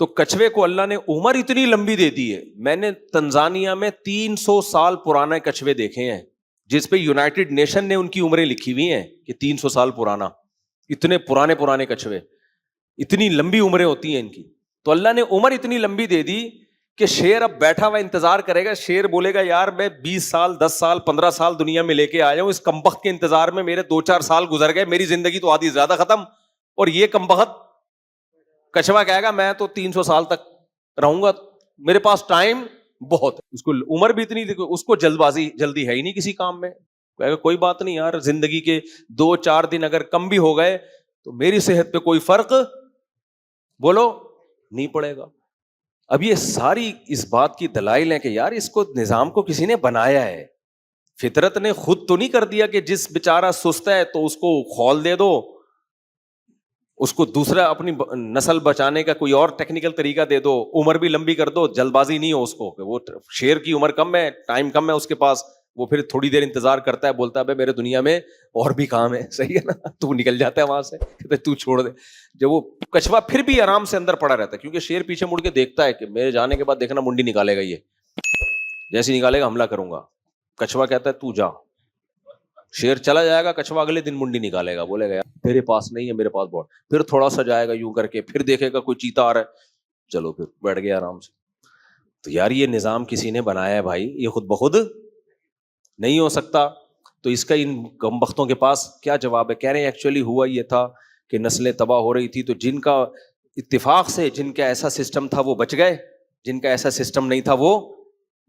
تو کچھوے کو اللہ نے عمر اتنی لمبی دے دی ہے. میں نے تنزانیہ میں 300 سال پرانے کچھوے دیکھے ہیں جس پہ یونائٹڈ نیشن نے ان کی عمریں لکھی ہوئی ہیں کہ 300 سال پرانا. اتنے پرانے کچھوے, اتنی لمبی عمریں ہوتی ہیں ان کی. تو اللہ نے عمر اتنی لمبی دے دی کہ شیر اب بیٹھا ہوا انتظار کرے گا. شیر بولے گا یار میں 20 سال 10 سال 15 سال دنیا میں لے کے آیا ہوں, اس کمبخت کے انتظار میں میرے 2-4 سال گزر گئے, میری زندگی تو آدھی زیادہ ختم, اور یہ کمبخت. کچھوا کہے گا میں تو 300 سال تک رہوں گا, میرے پاس ٹائم بہت ہے. اس کو عمر بھی اتنی, اس کو جلدی ہے ہی نہیں کسی کام میں. کہے گا کوئی بات نہیں یار, زندگی کے 2-4 دن اگر کم بھی ہو گئے تو میری صحت پہ کوئی فرق بولو نہیں پڑے گا. اب یہ ساری اس بات کی دلائل ہیں کہ یار اس کو نظام کو کسی نے بنایا ہے. فطرت نے خود تو نہیں کر دیا کہ جس بیچارہ سست ہے تو اس کو خول دے دو, اس کو دوسرا اپنی نسل بچانے کا کوئی اور ٹیکنیکل طریقہ دے دو, عمر بھی لمبی کر دو, جلد بازی نہیں ہو اس کو کہ وہ شیر کی عمر کم ہے, ٹائم کم ہے اس کے پاس, وہ پھر تھوڑی دیر انتظار کرتا ہے, بولتا ہے بھائی میرے دنیا میں اور بھی کام ہے. صحیح ہے نا, تو نکل جاتا ہے وہاں سے, کہتا ہے تو چھوڑ دے. جب وہ کچھوا پھر بھی آرام سے اندر پڑا رہتا ہے, کیونکہ شیر پیچھے مڑ کے دیکھتا ہے کہ میرے جانے کے بعد دیکھنا منڈی نکالے گا, یہ جیسے نکالے گا حملہ کروں گا. کچھوا کہتا ہے تو جا. شیر چلا جائے گا, کچھوا اگلے دن منڈی نکالے گا, بولے گا یار تیرے پاس نہیں ہے میرے پاس بہت. پھر تھوڑا سا جائے گا یوں کر کے, پھر دیکھے گا کوئی چیتا آ رہا ہے, چلو پھر بیٹھ گیا آرام سے. تو یار یہ نظام کسی نے بنایا ہے بھائی, یہ خود بخود نہیں ہو سکتا. تو اس کا ان کمبختوں کے پاس کیا جواب ہے؟ کہہ رہے ہیں ایکچولی ہوا یہ تھا کہ نسلیں تباہ ہو رہی تھی, تو جن کا اتفاق سے جن کا ایسا سسٹم تھا وہ بچ گئے, جن کا ایسا سسٹم نہیں تھا وہ,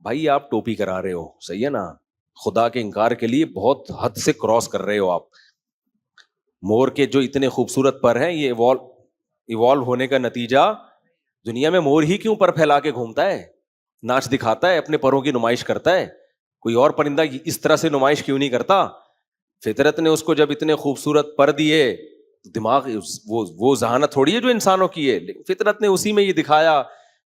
بھائی آپ ٹوپی کرا رہے ہو, صحیح ہے نا, خدا کے انکار کے لیے بہت حد سے کراس کر رہے ہو آپ. مور کے جو اتنے خوبصورت پر ہیں, یہ ایوالو ہونے کا نتیجہ, دنیا میں مور ہی کیوں پر پھیلا کے گھومتا ہے, ناچ دکھاتا ہے, اپنے پروں کی نمائش کرتا ہے, کوئی اور پرندہ اس طرح سے نمائش کیوں نہیں کرتا؟ فطرت نے اس کو جب اتنے خوبصورت پر دیے, دماغ وہ ذہانت تھوڑی ہے جو انسانوں کی ہے, لیکن فطرت نے اسی میں یہ دکھایا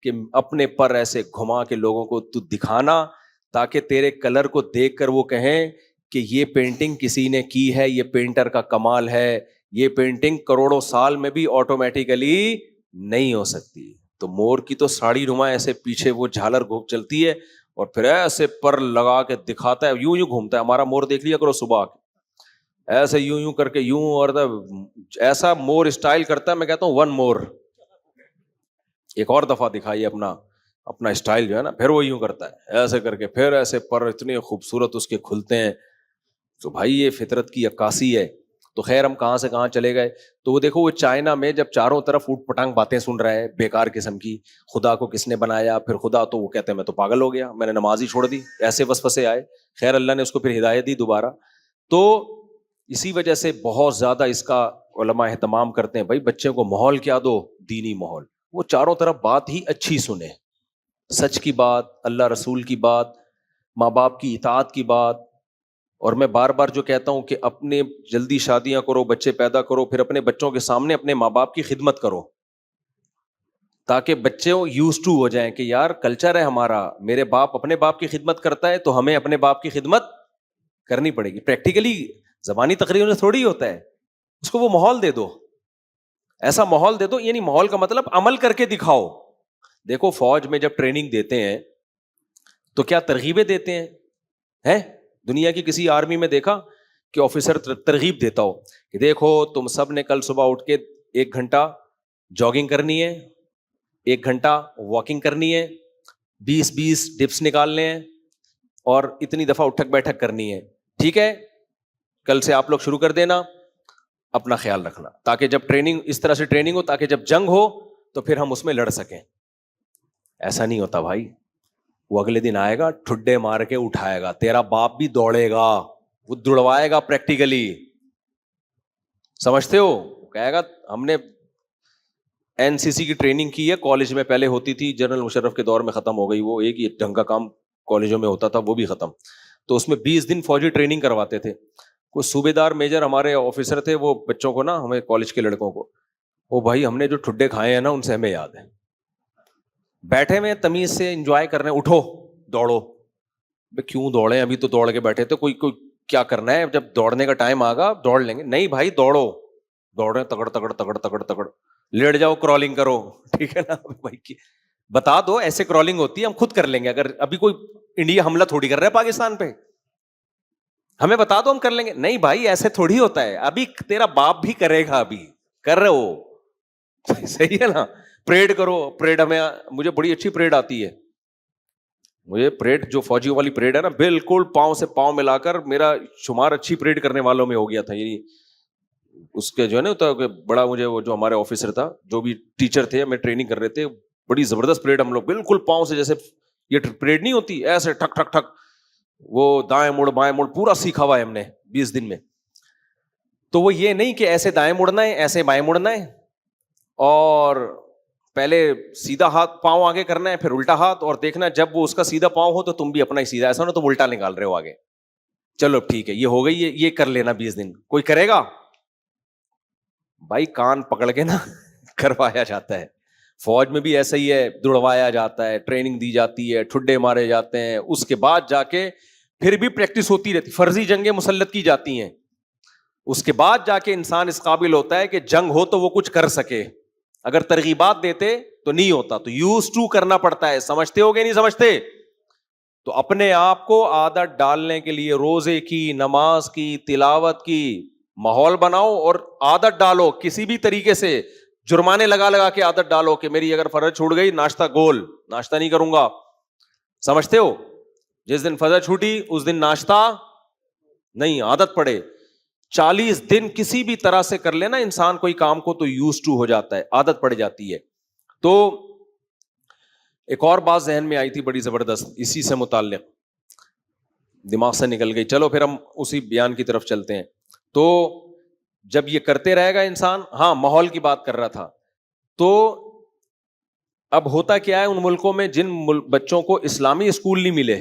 کہ اپنے پر ایسے گھما کے لوگوں کو تو دکھانا, تاکہ تیرے کلر کو دیکھ کر وہ کہیں کہ یہ پینٹنگ کسی نے کی ہے, یہ پینٹر کا کمال ہے, یہ پینٹنگ کروڑوں سال میں بھی آٹومیٹیکلی نہیں ہو سکتی. تو مور کی تو ساڑی نما ایسے پیچھے وہ جھالر گھوم چلتی ہے, اور پھر ایسے پر لگا کے دکھاتا ہے, یوں گھومتا ہے. ہمارا مور دیکھ لیا کرو صبح ایسے یوں کر کے یوں, اور ایسا مور اسٹائل کرتا ہے, میں کہتا ہوں 1 more, ایک اور دفعہ دکھائیے اپنا اسٹائل جو ہے نا. پھر وہ یوں کرتا ہے ایسے کر کے, پھر ایسے پر اتنے خوبصورت اس کے کھلتے ہیں. تو بھائی یہ فطرت کی عکاسی ہے. تو خیر ہم کہاں سے کہاں چلے گئے. تو وہ دیکھو, وہ چائنا میں جب چاروں طرف اوٹ پٹانگ باتیں سن رہا ہے بیکار قسم کی, خدا کو کس نے بنایا, پھر خدا, تو وہ کہتے ہیں میں تو پاگل ہو گیا, میں نے نماز ہی چھوڑ دی, ایسے وسوسے آئے. خیر اللہ نے اس کو پھر ہدایت دی دوبارہ. تو اسی وجہ سے بہت زیادہ اس کا علماء اہتمام کرتے ہیں, بھائی بچے کو ماحول کیا دو, دینی ماحول. وہ چاروں طرف بات ہی اچھی سنے, سچ کی بات, اللہ رسول کی بات, ماں باپ کی اطاعت کی بات. اور میں بار بار جو کہتا ہوں کہ اپنے جلدی شادیاں کرو, بچے پیدا کرو, پھر اپنے بچوں کے سامنے اپنے ماں باپ کی خدمت کرو, تاکہ بچے یوز ٹو ہو جائیں کہ یار کلچر ہے ہمارا, میرے باپ اپنے باپ کی خدمت کرتا ہے تو ہمیں اپنے باپ کی خدمت کرنی پڑے گی. پریکٹیکلی زبانی تقریر میں تھوڑی ہوتا ہے, اس کو وہ ماحول دے دو, ایسا ماحول دے دو. یعنی ماحول کا مطلب عمل کر کے دکھاؤ. دیکھو فوج میں جب ٹریننگ دیتے ہیں تو کیا ترغیبیں دیتے ہیں؟ دنیا کی کسی آرمی میں دیکھا کہ آفیسر ترغیب دیتا ہو کہ دیکھو تم سب نے کل صبح اٹھ کے 1 گھنٹہ جاگنگ کرنی ہے, 1 گھنٹہ واکنگ کرنی ہے, 20 ڈپس نکالنے ہیں, اور اتنی دفعہ اٹھک بیٹھک کرنی ہے. ٹھیک ہے, کل سے آپ لوگ شروع کر دینا, اپنا خیال رکھنا, تاکہ جب ٹریننگ اس طرح سے ٹریننگ ہو, تاکہ جب جنگ ہو تو پھر ہم اس میں لڑ سکیں. ایسا نہیں ہوتا بھائی. وہ اگلے دن آئے گا, ٹھڈے مار کے اٹھائے گا, تیرا باپ بھی دوڑے گا, وہ دوڑوائے گا پریکٹیکلی, سمجھتے ہو؟ کہے گا ہم نے NCC کی ٹریننگ کی ہے کالج میں, پہلے ہوتی تھی, جنرل مشرف کے دور میں ختم ہو گئی, وہ ایک ہی ڈھنگ کا کام کالجوں میں ہوتا تھا, وہ بھی ختم. تو اس میں 20 دن فوجی ٹریننگ کرواتے تھے. کوئی صوبے دار میجر ہمارے آفیسر تھے, وہ بچوں کو نا, ہمیں کالج کے لڑکوں کو, وہ بھائی ہم نے جو ٹھڈے کھائے ہیں نا ان سے ہمیں یاد ہے, بیٹھے میں تمیز سے انجوائے کر رہے ہیں, اٹھو دوڑو. بھائی کیوں دوڑے, ابھی تو دوڑ کے بیٹھے تھے, کوئی کیا کرنا ہے, جب دوڑنے کا ٹائم آگا دوڑ لیں گے. نہیں بھائی دوڑو, دوڑ رہے تگڑ تگڑ تگڑ تگڑ تگڑ, لیٹ جاؤ کرالنگ کرو, ٹھیک ہے نا بھائی, بتا دو ایسے کرالنگ ہوتی ہے, ہم خود کر لیں گے. اگر ابھی کوئی انڈیا حملہ تھوڑی کر رہا ہے پاکستان پہ, ہمیں بتا دو ہم کر لیں گے. نہیں بھائی ایسے تھوڑی ہوتا ہے, ابھی تیرا باپ بھی کرے گا, ابھی کر رہے ہو, صحیح ہے نا. پریڈ کرو, پریڈ ہمیں, مجھے بڑی اچھی پریڈ آتی ہے, مجھے پریڈ جو فوجیوں والی پریڈ ہے نا, بالکل پاؤں سے پاؤں ملا کر میرا شمار اچھی پریڈ کرنے والوں میں ہو گیا تھا. یعنی اس کے جو ہے نا بڑا, مجھے وہ جو ہمارے آفیسر تھا, جو بھی ٹیچر تھے, ہمیں ٹریننگ کر رہے تھے, بڑی زبردست پریڈ, ہم لوگ بالکل پاؤں سے, جیسے یہ پریڈ نہیں ہوتی ایسے ٹھک ٹھک ٹھک, وہ دائیں مڑ بائیں مڑ پورا سیکھا ہوا ہے ہم نے 20 دن میں. تو وہ یہ نہیں کہ ایسے دائیں مڑنا ہے ایسے بائیں مڑنا ہے, اور پہلے سیدھا ہاتھ پاؤں آگے کرنا ہے, پھر الٹا ہاتھ, اور دیکھنا جب وہ اس کا سیدھا پاؤں ہو تو تم بھی اپنا ہی سیدھا, ایسا نا تم الٹا نکال رہے ہو آگے. چلو ٹھیک ہے, یہ ہو گئی, یہ کر لینا 20 دن. کوئی کرے گا بھائی, کان پکڑ کے نا کروایا جاتا ہے. فوج میں بھی ایسا ہی ہے, دوڑوایا جاتا ہے, ٹریننگ دی جاتی ہے, ٹھڈے مارے جاتے ہیں, اس کے بعد جا کے پھر بھی پریکٹس ہوتی رہتی, فرضی جنگیں مسلط کی جاتی ہیں, اس کے بعد جا کے انسان اس قابل ہوتا ہے کہ جنگ ہو تو وہ کچھ کر سکے. اگر ترغیبات دیتے تو نہیں ہوتا, تو یوز ٹو کرنا پڑتا ہے. سمجھتے ہو گے نہیں سمجھتے؟ تو اپنے آپ کو عادت ڈالنے کے لیے روزے کی, نماز کی, تلاوت کی ماحول بناؤ, اور عادت ڈالو کسی بھی طریقے سے. جرمانے لگا لگا کے عادت ڈالو کہ میری اگر فرض چھوٹ گئی, ناشتہ گول, ناشتہ نہیں کروں گا. سمجھتے ہو؟ جس دن فجر چھوٹی اس دن ناشتہ نہیں, عادت پڑے. 40 دن کسی بھی طرح سے کر لینا انسان کوئی کام کو, تو یوز ٹو ہو جاتا ہے, عادت پڑ جاتی ہے. تو ایک اور بات ذہن میں آئی تھی بڑی زبردست, اسی سے متعلق, دماغ سے نکل گئی. چلو پھر ہم اسی بیان کی طرف چلتے ہیں. تو جب یہ کرتے رہے گا انسان, ہاں ماحول کی بات کر رہا تھا, تو اب ہوتا کیا ہے ان ملکوں میں جن بچوں کو اسلامی اسکول نہیں ملے,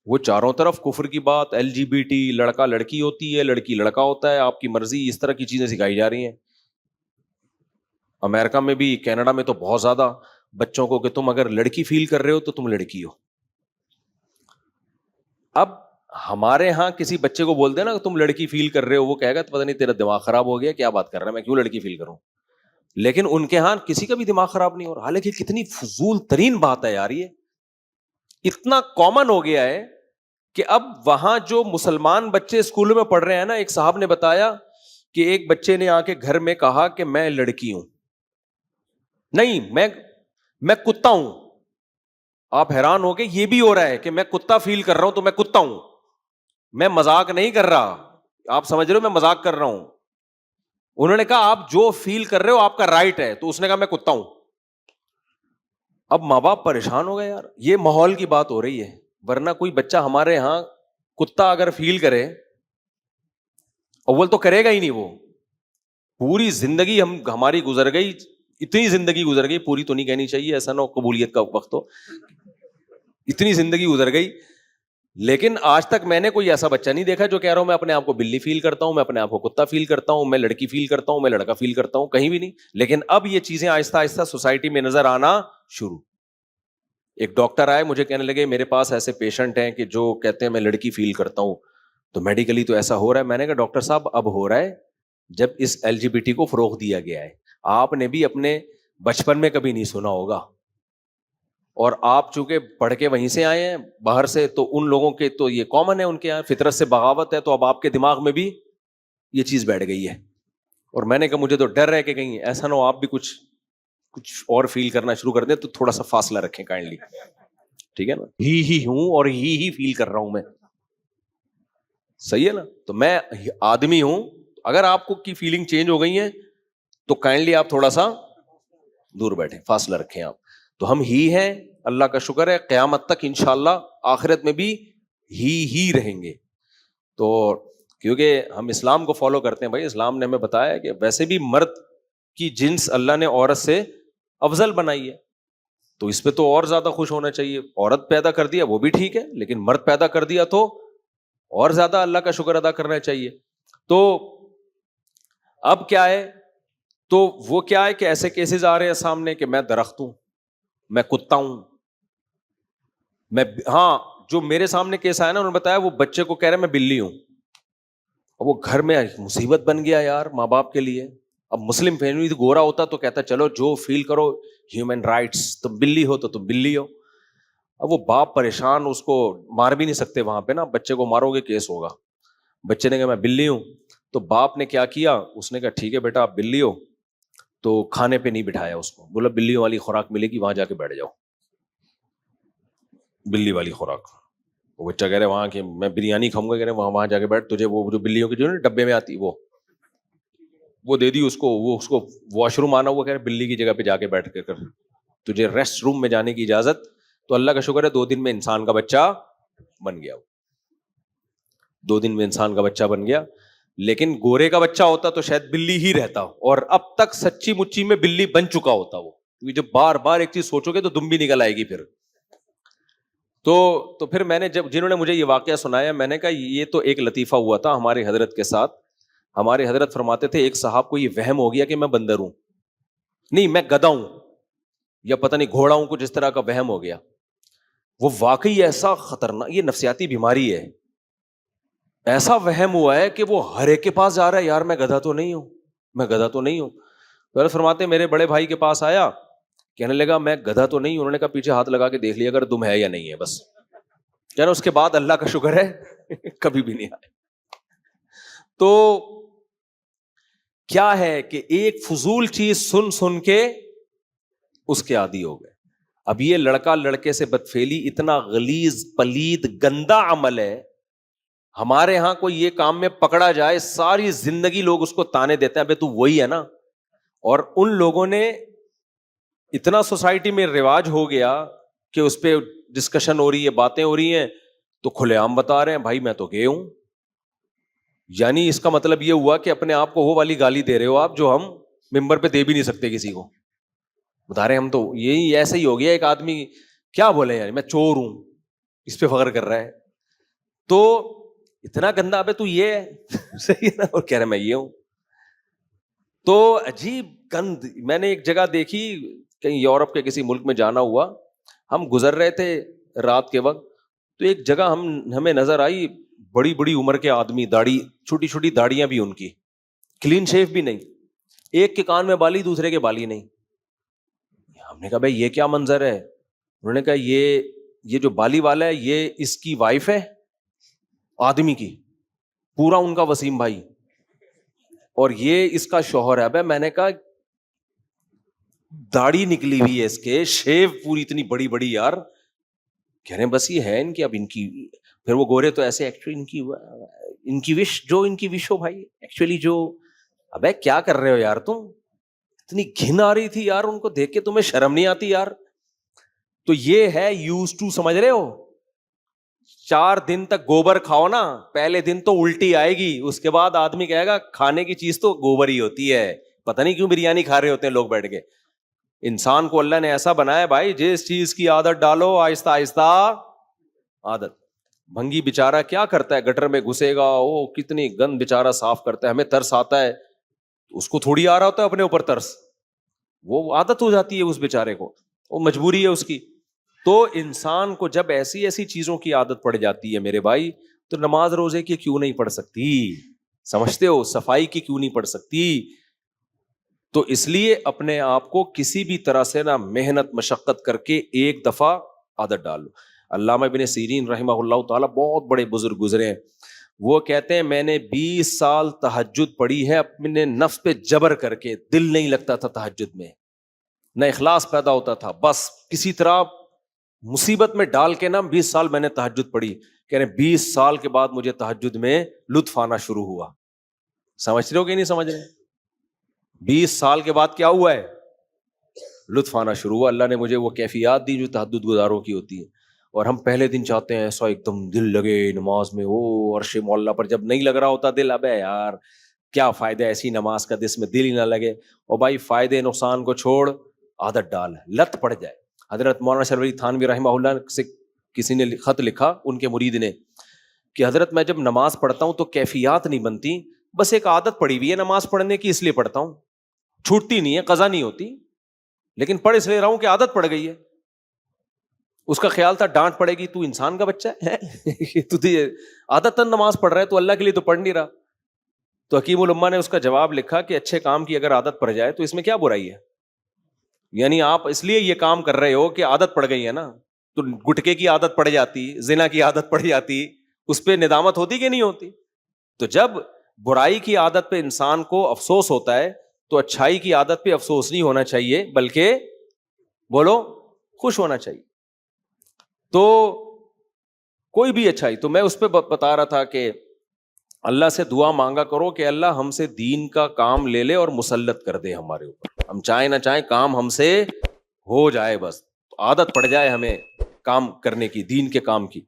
وہ چاروں طرف کفر کی بات, LGBT, لڑکا لڑکی ہوتی ہے, لڑکی لڑکا ہوتا ہے, آپ کی مرضی, اس طرح کی چیزیں سکھائی جا رہی ہیں. امریکہ میں بھی, کینیڈا میں تو بہت زیادہ بچوں کو کہ تم اگر لڑکی فیل کر رہے ہو تو تم لڑکی ہو. اب ہمارے ہاں کسی بچے کو بولتے ہیں نا کہ تم لڑکی فیل کر رہے ہو, وہ کہے گا پتہ نہیں تیرا دماغ خراب ہو گیا, کیا بات کر رہا ہے, میں کیوں لڑکی فیل کروں. لیکن ان کے ہاں کسی کا بھی دماغ خراب نہیں ہو رہا. حالانکہ کتنی فضول ترین بات ہے یار, یہ اتنا کامن ہو گیا ہے کہ اب وہاں جو مسلمان بچے اسکولوں میں پڑھ رہے ہیں نا, ایک صاحب نے بتایا کہ ایک بچے نے آ کے گھر میں کہا کہ میں لڑکی ہوں, نہیں میں کتا ہوں. آپ حیران ہو گئے, یہ بھی ہو رہا ہے کہ میں کتا فیل کر رہا ہوں تو میں کتا ہوں, میں مذاق نہیں کر رہا, آپ سمجھ رہے ہو میں مذاق کر رہا ہوں. انہوں نے کہا آپ جو فیل کر رہے ہو آپ کا رائٹ ہے, تو اس نے کہا میں کتا ہوں. اب ماں باپ پریشان ہو گئے یار, یہ ماحول کی بات ہو رہی ہے, ورنہ کوئی بچہ ہمارے ہاں کتا اگر فیل کرے, اول تو کرے گا ہی نہیں, وہ پوری زندگی ہماری گزر گئی, اتنی زندگی گزر گئی, پوری تو نہیں کہنی چاہیے, ایسا نہ ہو قبولیت کا وقت ہو, اتنی زندگی گزر گئی, لیکن آج تک میں نے کوئی ایسا بچہ نہیں دیکھا جو کہہ رہا ہوں میں اپنے آپ کو بلی فیل کرتا ہوں, میں اپنے آپ کو کتا فیل کرتا ہوں, میں لڑکی فیل کرتا ہوں, میں لڑکا فیل کرتا ہوں, کہیں بھی نہیں. لیکن اب یہ چیزیں آہستہ آہستہ سوسائٹی میں نظر آنا شروع. ایک ڈاکٹر آئے, مجھے کہنے لگے میرے پاس ایسے پیشنٹ ہیں کہ جو کہتے ہیں میں لڑکی فیل کرتا ہوں, تو میڈیکلی تو ایسا ہو رہا ہے. میں نے کہا ڈاکٹر صاحب اب ہو رہا ہے جب اس LGBT کو فروغ دیا گیا ہے. آپ نے بھی اپنے بچپن میں کبھی نہیں سنا ہوگا, اور آپ چونکہ پڑھ کے وہیں سے آئے ہیں باہر سے, تو ان لوگوں کے تو یہ کامن ہے, ان کے یہاں فطرت سے بغاوت ہے, تو اب آپ کے دماغ میں بھی یہ چیز بیٹھ گئی ہے. اور میں نے کہا مجھے تو ڈر ہے کہ کہیں ایسا نہ ہو آپ بھی کچھ اور فیل کرنا شروع کر دیں, تو تھوڑا سا فاصلہ رکھیں کائنڈلی, ٹھیک ہے نا. ہی ہوں اور ہی فیل کر رہا ہوں میں, صحیح ہے نا. تو میں آدمی ہوں, اگر آپ کو کی فیلنگ چینج ہو گئی ہے تو کائنڈلی آپ تھوڑا سا دور بیٹھیں, فاصلہ رکھیں آپ. تو ہم ہی ہیں, اللہ کا شکر ہے, قیامت تک انشاءاللہ آخرت میں بھی ہی رہیں گے. تو کیونکہ ہم اسلام کو فالو کرتے ہیں بھائی, اسلام نے ہمیں بتایا کہ ویسے بھی مرد کی جنس اللہ نے عورت سے افضل بنائی ہے, تو اس پہ تو اور زیادہ خوش ہونا چاہیے. عورت پیدا کر دیا وہ بھی ٹھیک ہے, لیکن مرد پیدا کر دیا تو اور زیادہ اللہ کا شکر ادا کرنا چاہیے. تو اب کیا ہے, تو وہ کیا ہے کہ ایسے کیسز آ رہے ہیں سامنے کہ میں درخت ہوں, میں کتا ہوں, میں ہاں جو میرے سامنے کیس آیا نا, انہوں نے بتایا وہ بچے کو کہہ رہے میں بلی ہوں, اور وہ گھر میں مصیبت بن گیا یار ماں باپ کے لیے. اب مسلم فیملی گورا ہوتا تو کہتا چلو جو فیل کرو, ہیومن رائٹس, تم بلی ہو تو تم بلی ہو. اب وہ باپ پریشان, اس کو مار بھی نہیں سکتے وہاں پہ نا, بچے کو مارو گے کیس ہوگا. بچے نے کہا میں بلی ہوں, تو باپ نے کیا کیا, اس نے کہا ٹھیک ہے بیٹا آپ بلی ہو, تو کھانے پہ نہیں بٹھایا اس کو, بولا بلیوں والی خوراک ملے گی وہاں جا کے بیٹھ جاؤ, بلی والی خوراک. وہ بچہ کہہ رہے وہاں کہ میں بریانی کھاؤں گا, کہہ رہے وہاں جا کے بیٹھ, تجھے وہ جو بلیوں کی جو نا ڈبے میں آتی وہ دے دی اس کو, وہ اس کو واش روم آنا ہوا, کہہ رہے بلی کی جگہ پہ جا کے بیٹھ کے کر, تجھے ریسٹ روم میں جانے کی اجازت. تو اللہ کا شکر ہے 2 دن میں انسان کا بچہ بن گیا, 2 دن میں انسان کا بچہ بن گیا. لیکن گورے کا بچہ ہوتا تو شاید بلی ہی رہتا, اور اب تک سچی مچی میں بلی بن چکا ہوتا وہ, کیونکہ جب بار بار ایک چیز سوچو گے تو دم بھی نکل آئے گی پھر. تو پھر میں نے جب جنہوں نے مجھے یہ واقعہ سنایا, میں نے کہا یہ تو ایک لطیفہ ہوا تھا ہمارے حضرت کے ساتھ. ہمارے حضرت فرماتے تھے ایک صاحب کو یہ وہم ہو گیا کہ میں بندر ہوں, نہیں میں گدھا ہوں یا پتہ نہیں گھوڑا ہوں, کچھ اس طرح کا وہم ہو گیا. وہ واقعی ایسا خطرناک, یہ نفسیاتی بیماری ہے, ایسا وہم ہوا ہے کہ وہ ہر ایک کے پاس جا رہا ہے, یار میں گدھا تو نہیں ہوں, میں گدھا تو نہیں ہوں. تو فرماتے میرے بڑے بھائی کے پاس آیا, کہنے لگا میں گدھا تو نہیں ہوں. انہوں نے کہا پیچھے ہاتھ لگا کے دیکھ لیا اگر دم ہے یا نہیں ہے, بس. کہنا اس کے بعد اللہ کا شکر ہے کبھی بھی نہیں آئے. تو کیا ہے کہ ایک فضول چیز سن سن کے اس کے عادی ہو گئے. اب یہ لڑکا لڑکے سے بدفعلی اتنا غلیظ پلید گندا عمل ہے, ہمارے ہاں کوئی یہ کام میں پکڑا جائے ساری زندگی لوگ اس کو تانے دیتے ہیں, ابے تو وہی ہے نا. اور ان لوگوں نے اتنا سوسائٹی میں رواج ہو گیا کہ اس پہ ڈسکشن ہو رہی ہے, باتیں ہو رہی ہیں, تو کھلے عام بتا رہے ہیں بھائی میں تو گئے ہوں. یعنی اس کا مطلب یہ ہوا کہ اپنے آپ کو وہ والی گالی دے رہے ہو آپ جو ہم ممبر پہ دے بھی نہیں سکتے کسی کو. بتا رہے ہم تو یہی ایسا ہی ہو گیا. ایک آدمی کیا بولے یار میں چور ہوں, اس پہ فخر کر رہا ہے, تو اتنا گندا ابے تو یہ ہے صحیح ہے نا, اور کہہ رہے میں یہ ہوں. تو عجیب گند. میں نے ایک جگہ دیکھی, کہیں یورپ کے کسی ملک میں جانا ہوا, ہم گزر رہے تھے رات کے وقت, تو ایک جگہ ہمیں نظر آئی بڑی بڑی عمر کے آدمی, داڑھی چھوٹی چھوٹی داڑیاں بھی ان کی, کلین شیف بھی نہیں, ایک کے کان میں بالی دوسرے کے بالی نہیں. ہم نے کہا بھائی یہ کیا منظر ہے؟ انہوں نے کہا یہ جو بالی والا ہے یہ اس کی وائف ہے آدمی کی, پورا ان کا وسیم بھائی, اور یہ اس کا شوہر ہے. ابے میں نے کہا داڑھی نکلی ہوئی ہے اس کے, شیو پوری اتنی بڑی بڑی یار. کہہ رہے ہیں بس یہ ہے ان کی, اب ان کی پھر وہ گورے تو ایسے ایکچولی ان کی وش جو ان کی وش ہو بھائی ایکچولی جو. ابے کیا کر رہے ہو یار تم, اتنی گھن آ رہی تھی یار ان کو دیکھ کے, تمہیں شرم نہیں آتی یار؟ تو یہ ہے یوز ٹو, سمجھ رہے ہو. 4 دن تک گوبر کھاؤ نا, پہلے دن تو الٹی آئے گی, اس کے بعد آدمی کہے گا کھانے کی چیز تو گوبر ہی ہوتی ہے, پتہ نہیں کیوں بریانی کھا رہے ہوتے ہیں لوگ بیٹھ کے. انسان کو اللہ نے ایسا بنایا بھائی, جس چیز کی عادت ڈالو آہستہ آہستہ عادت. بھنگی بیچارہ کیا کرتا ہے, گٹر میں گھسے گا, وہ کتنی گند بیچارہ صاف کرتا ہے, ہمیں ترس آتا ہے, اس کو تھوڑی آ رہا ہوتا ہے اپنے اوپر ترس, وہ عادت ہو جاتی ہے اس بیچارے کو, وہ مجبوری ہے اس کی. تو انسان کو جب ایسی ایسی چیزوں کی عادت پڑ جاتی ہے میرے بھائی, تو نماز روزے کی کیوں نہیں پڑھ سکتی, سمجھتے ہو, صفائی کی کیوں نہیں پڑھ سکتی. تو اس لیے اپنے آپ کو کسی بھی طرح سے نہ محنت مشقت کر کے ایک دفعہ عادت ڈال لو. علامہ ابن سیرین رحمہ اللہ تعالیٰ بہت بڑے بزرگ گزرے ہیں, وہ کہتے ہیں میں نے 20 سال تہجد پڑھی ہے اپنے نفس پہ جبر کر کے, دل نہیں لگتا تھا تہجد میں, نہ اخلاص پیدا ہوتا تھا, بس کسی طرح مصیبت میں ڈال کے نا 20 سال میں نے تہجد پڑھی. کہہ رہے 20 سال کے بعد مجھے تہجد میں لطف آنا شروع ہوا. سمجھ رہے ہو کہ نہیں سمجھ رہے؟ 20 سال کے بعد کیا ہوا ہے, لطف آنا شروع ہوا. اللہ نے مجھے وہ کیفیات دی جو تہجد گزاروں کی ہوتی ہے. اور ہم پہلے دن چاہتے ہیں ایسا ایک دم دل لگے نماز میں, وہ عرش مولا پر, جب نہیں لگ رہا ہوتا دل, ابے یار کیا فائدہ ایسی نماز کا جس میں دل ہی نہ لگے. اور بھائی فائدے نقصان کو چھوڑ, عادت ڈال, لت پڑ جائے. حضرت مولانا شرف علی تھانوی رحمہ اللہ سے کسی نے خط لکھا, ان کے مرید نے, کہ حضرت میں جب نماز پڑھتا ہوں تو کیفیات نہیں بنتی, بس ایک عادت پڑی ہوئی ہے نماز پڑھنے کی, اس لیے پڑھتا ہوں, چھوٹتی نہیں ہے, قضا نہیں ہوتی, لیکن پڑھ اس لیے رہا ہوں کہ عادت پڑ گئی ہے. اس کا خیال تھا ڈانٹ پڑے گی, تو انسان کا بچہ ہے تو عادت نماز پڑھ رہا ہے, تو اللہ کے لیے تو پڑھ نہیں رہا. تو حکیم الامہ نے اس کا جواب لکھا کہ اچھے کام کی اگر عادت پڑ جائے تو اس میں کیا برائی ہے؟ یعنی آپ اس لیے یہ کام کر رہے ہو کہ عادت پڑ گئی ہے نا, تو گٹکے کی عادت پڑ جاتی, زنا کی عادت پڑ جاتی, اس پہ ندامت ہوتی کہ نہیں ہوتی؟ تو جب برائی کی عادت پہ انسان کو افسوس ہوتا ہے تو اچھائی کی عادت پہ افسوس نہیں ہونا چاہیے, بلکہ بولو خوش ہونا چاہیے. تو کوئی بھی اچھائی, تو میں اس پہ بتا رہا تھا کہ اللہ سے دعا مانگا کرو کہ اللہ ہم سے دین کا کام لے لے اور مسلط کر دے ہمارے اوپر, ہم چاہیں نہ چاہیں کام ہم سے ہو جائے, بس عادت پڑ جائے ہمیں کام کرنے کی, دین کے کام کی.